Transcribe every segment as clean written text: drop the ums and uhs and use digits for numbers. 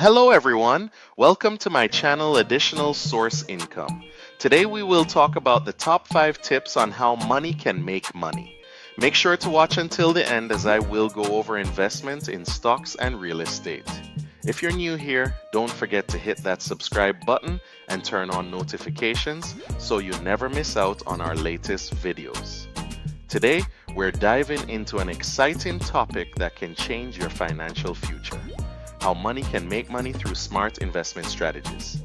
Hello everyone, welcome to my channel Additional Source Income. Today we will talk about the top 5 tips on how money can make money. Make sure to watch until the end as I will go over investment in stocks and real estate. If you're new here, don't forget to hit that subscribe button and turn on notifications so you never miss out on our latest videos. Today, we're diving into an exciting topic that can change your financial future. How money can make money through smart investment strategies.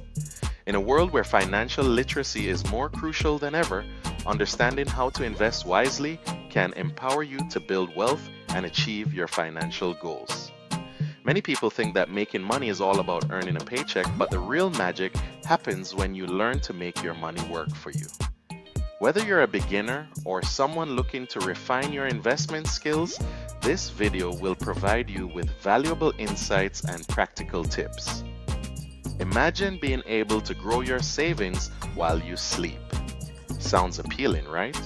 In a world where financial literacy is more crucial than ever, understanding how to invest wisely can empower you to build wealth and achieve your financial goals. Many people think that making money is all about earning a paycheck, but the real magic happens when you learn to make your money work for you. Whether you're a beginner or someone looking to refine your investment skills, this video will provide you with valuable insights and practical tips. Imagine being able to grow your savings while you sleep. Sounds appealing, right?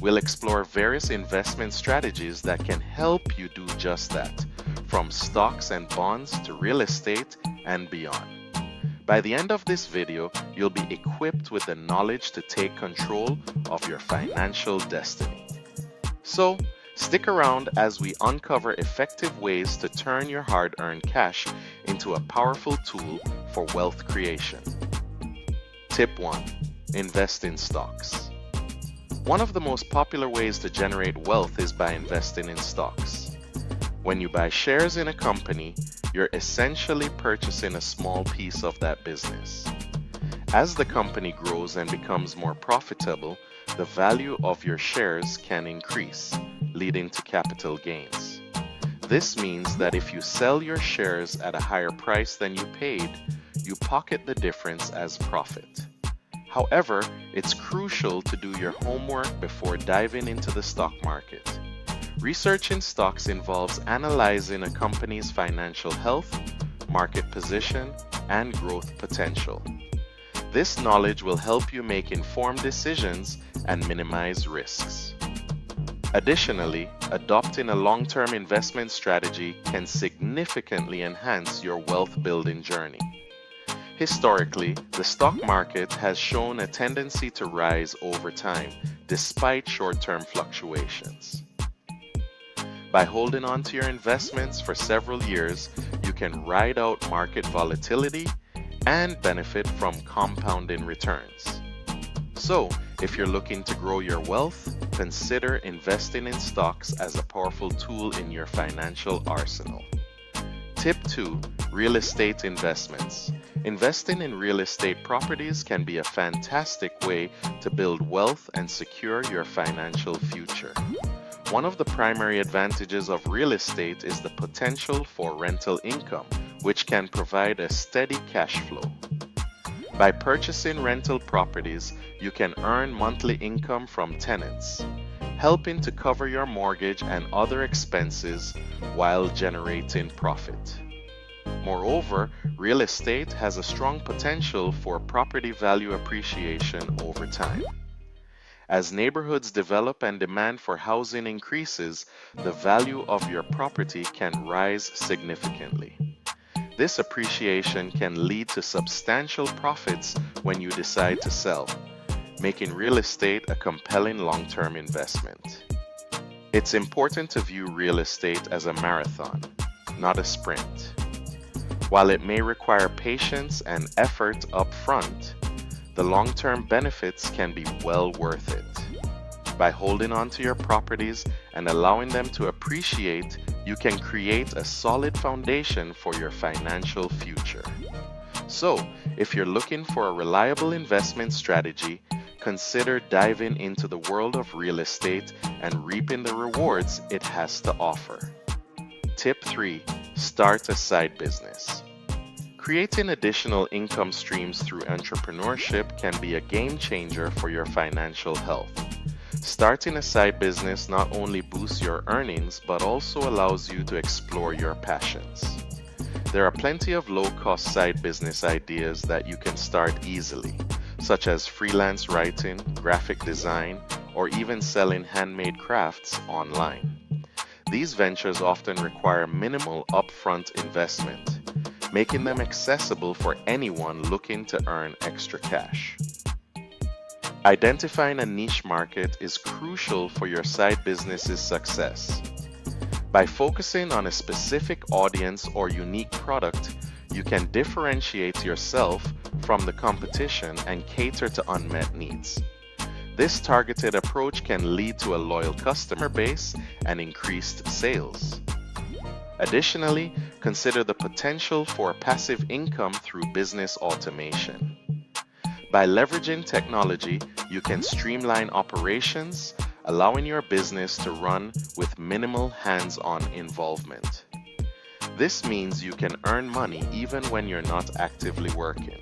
We'll explore various investment strategies that can help you do just that, from stocks and bonds to real estate and beyond. By the end of this video, you'll be equipped with the knowledge to take control of your financial destiny. So, stick around as we uncover effective ways to turn your hard-earned cash into a powerful tool for wealth creation. Tip 1. Invest in stocks. One of the most popular ways to generate wealth is by investing in stocks. When you buy shares in a company, you're essentially purchasing a small piece of that business. As the company grows and becomes more profitable, the value of your shares can increase, leading to capital gains. This means that if you sell your shares at a higher price than you paid, you pocket the difference as profit. However, it's crucial to do your homework before diving into the stock market. Research in stocks involves analyzing a company's financial health, market position, and growth potential. This knowledge will help you make informed decisions and minimize risks. Additionally, adopting a long-term investment strategy can significantly enhance your wealth-building journey. Historically, the stock market has shown a tendency to rise over time, despite short-term fluctuations. By holding on to your investments for several years, you can ride out market volatility and benefit from compounding returns. So, if you're looking to grow your wealth, consider investing in stocks as a powerful tool in your financial arsenal. Tip 2. Real estate investments. Investing in real estate properties can be a fantastic way to build wealth and secure your financial future. One of the primary advantages of real estate is the potential for rental income, which can provide a steady cash flow. By purchasing rental properties, you can earn monthly income from tenants, helping to cover your mortgage and other expenses while generating profit. Moreover, real estate has a strong potential for property value appreciation over time. As neighborhoods develop and demand for housing increases, the value of your property can rise significantly. This appreciation can lead to substantial profits when you decide to sell, making real estate a compelling long-term investment. It's important to view real estate as a marathon, not a sprint. While it may require patience and effort up front, the long-term benefits can be well worth it. By holding on to your properties and allowing them to appreciate, you can create a solid foundation for your financial future. So, if you're looking for a reliable investment strategy, consider diving into the world of real estate and reaping the rewards it has to offer. Tip 3. Start a side business. Creating additional income streams through entrepreneurship can be a game changer for your financial health. Starting a side business not only boosts your earnings but also allows you to explore your passions. There are plenty of low-cost side business ideas that you can start easily, such as freelance writing, graphic design, or even selling handmade crafts online. These ventures often require minimal upfront investment. making them accessible for anyone looking to earn extra cash. Identifying a niche market is crucial for your side business's success. By focusing on a specific audience or unique product, you can differentiate yourself from the competition and cater to unmet needs. This targeted approach can lead to a loyal customer base and increased sales. Additionally, consider the potential for passive income through business automation. By leveraging technology, you can streamline operations, allowing your business to run with minimal hands-on involvement. This means you can earn money even when you're not actively working.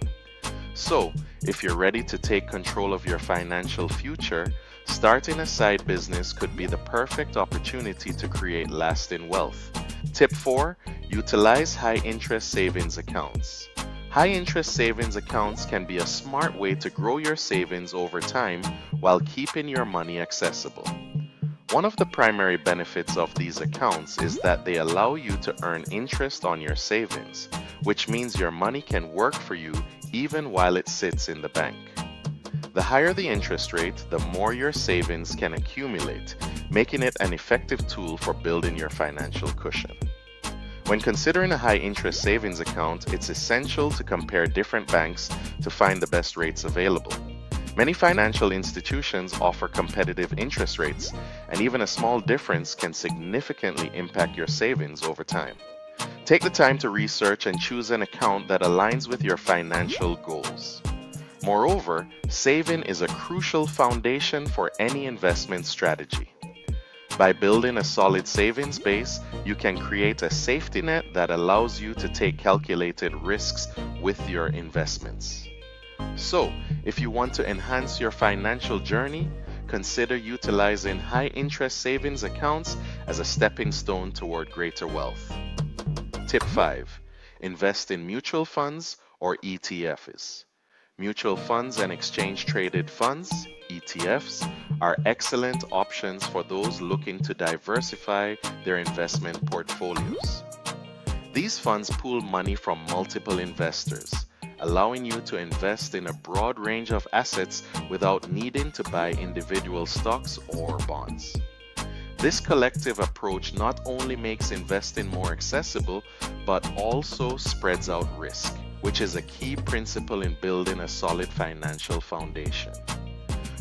So, if you're ready to take control of your financial future, starting a side business could be the perfect opportunity to create lasting wealth. Tip 4. Utilize high-interest savings accounts. High-interest savings accounts can be a smart way to grow your savings over time while keeping your money accessible. One of the primary benefits of these accounts is that they allow you to earn interest on your savings, which means your money can work for you even while it sits in the bank. The higher the interest rate, the more your savings can accumulate, making it an effective tool for building your financial cushion. When considering a high-interest savings account, it's essential to compare different banks to find the best rates available. Many financial institutions offer competitive interest rates, and even a small difference can significantly impact your savings over time. Take the time to research and choose an account that aligns with your financial goals. Moreover, saving is a crucial foundation for any investment strategy. By building a solid savings base, you can create a safety net that allows you to take calculated risks with your investments. So, if you want to enhance your financial journey, consider utilizing high-interest savings accounts as a stepping stone toward greater wealth. Tip 5. Invest in mutual funds or ETFs. Mutual funds and exchange-traded funds, ETFs, are excellent options for those looking to diversify their investment portfolios. These funds pool money from multiple investors, allowing you to invest in a broad range of assets without needing to buy individual stocks or bonds. This collective approach not only makes investing more accessible, but also spreads out risk, which is a key principle in building a solid financial foundation.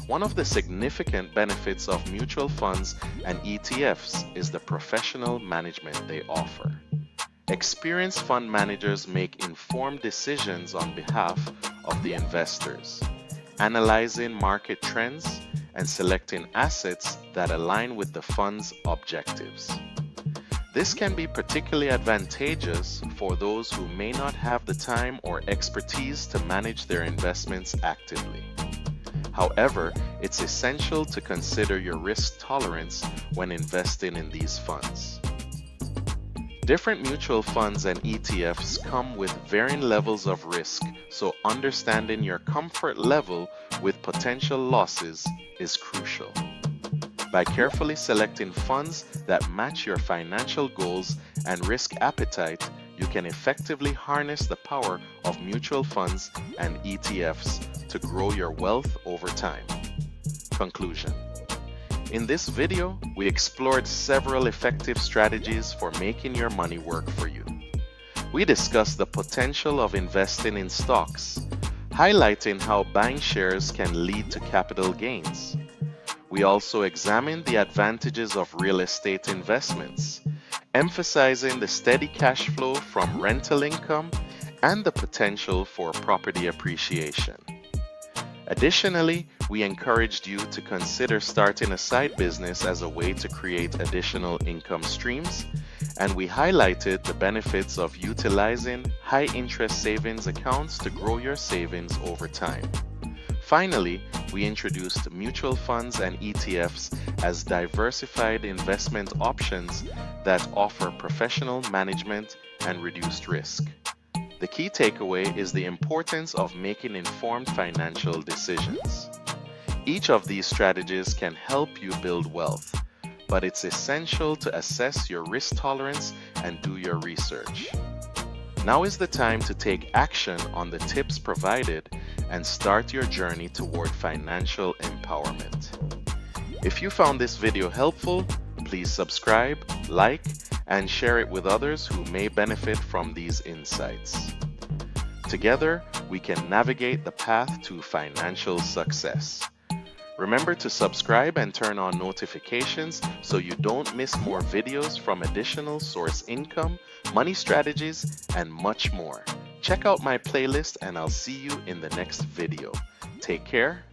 One of the significant benefits of mutual funds and ETFs is the professional management they offer. Experienced fund managers make informed decisions on behalf of the investors, analyzing market trends and selecting assets that align with the fund's objectives. This can be particularly advantageous for those who may not have the time or expertise to manage their investments actively. However, it's essential to consider your risk tolerance when investing in these funds. Different mutual funds and ETFs come with varying levels of risk, so understanding your comfort level with potential losses is crucial. By carefully selecting funds that match your financial goals and risk appetite, you can effectively harness the power of mutual funds and ETFs to grow your wealth over time. Conclusion. In this video, we explored several effective strategies for making your money work for you. We discussed the potential of investing in stocks, highlighting how buying shares can lead to capital gains. We also examined the advantages of real estate investments, emphasizing the steady cash flow from rental income and the potential for property appreciation. Additionally, we encouraged you to consider starting a side business as a way to create additional income streams, and we highlighted the benefits of utilizing high-interest savings accounts to grow your savings over time. Finally, we introduced mutual funds and ETFs as diversified investment options that offer professional management and reduced risk. The key takeaway is the importance of making informed financial decisions. Each of these strategies can help you build wealth, but it's essential to assess your risk tolerance and do your research. Now is the time to take action on the tips provided and start your journey toward financial empowerment. If you found this video helpful, please subscribe, like, and share it with others who may benefit from these insights. Together, we can navigate the path to financial success. Remember to subscribe and turn on notifications so you don't miss more videos from additional source income, money strategies, and much more. Check out my playlist and I'll see you in the next video. Take care